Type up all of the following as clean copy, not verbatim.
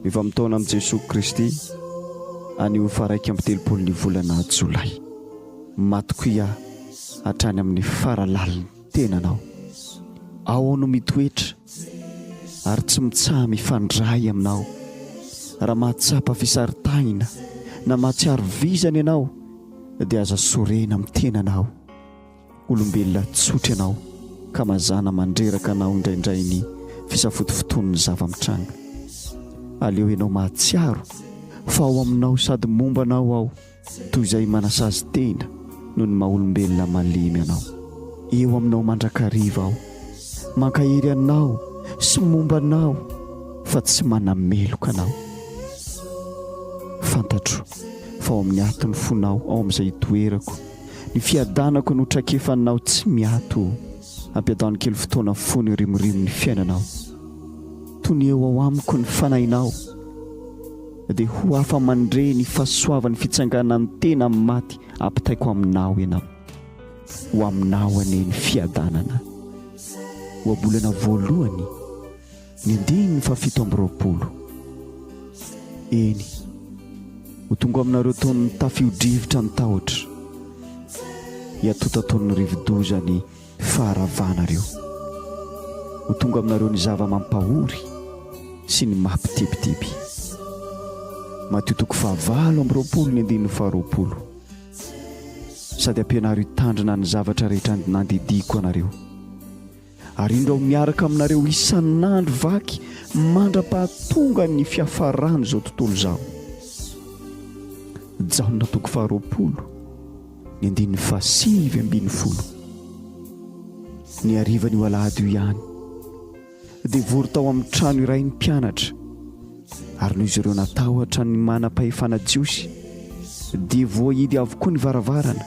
Mifamotoana amin'ny Jesoa Kristy anio faraiky amby telopolo ny volana jolay. Matokia Ahy hatrany amin'ny faralalin'ny tenanao. Ao no mitoetra ary tsy mitsaha-mifandray aminao. Raha mahatsapa fisaritahana na mahatsiaro vizana ianao dia aza sorena amin'ny tenanao. Olombelona tsotra ianao ka mazana mandreraka anao indraindray ny fisafotofoton'ny zava-mitranga. Aleo ianao mahatsiaro fa ao aminao sady momba anao ao toy izay manasazy tena noho ny maha-olombelona malemy anao. Eo aminao mandrakariva aho, mankahery anao sy momba anao fa tsy manameloka anao. Fantatro fa ao amin'ny ato ny fonao ao amin'izay toerako, ny fiadanako no trakefanao tsy miato. Ampiadano kely fotoana fony rimorimo ny fiainanao. Tony eo ao amiko ny fanahinao dia ho afa mandre ny fahasoavan'ny fitsanganan'ny tena amin'ny maty ampitaiko aminao ianao. Ho aminao ane ny fiadanana. Ho abolana voalohany ny 17 eny ho tonga aminareo taon'ny tafiodrivotra ny tahotra hiatota taon'ny rivodozany faharavanareo. Ho tonga aminareo ny zava-mampahory sy ny mampitipitipy. Matitoko 7:20 sady ampianaro hitandrina ny zavatra rehetra nandidiko anareo. Ary indro miaraka aminareo isan'andro vaky mandra-pahatonga ny fiafarany izao tontolo izao. Jaona toko 20:20 ny arivany ho alahady io ihany dia vory tao amin'ny trano iray ny mpianatra, ary noho izy ireo natao hatrany manam-pahefana jiosy dia voahidy avokoa ny varavarana.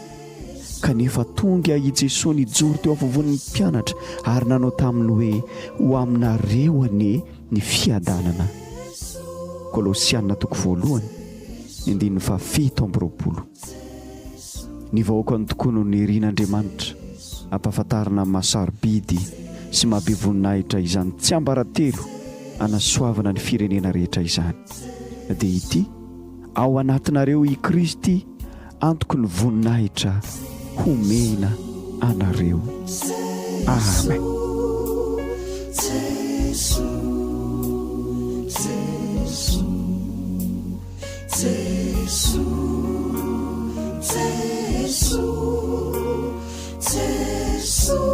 Kanefa tonga i Jesoa nijoro teo afovoan'ny mpianatra ary nanao taminy hoe ho aminareo ane ny fiadanana. Kolosianina toko 1:17. Ny vahoaka ny tokoa no ny rian'Andriamanitra ampahafantarana mahasarobidy sy mahabe voninahitra izany tsy ambaratelo anasoavana ny firenena rehetra izany. Dia ity ao anatinareo i Kristy antoko ny voninahitra homena anareo. Amen. Jesus.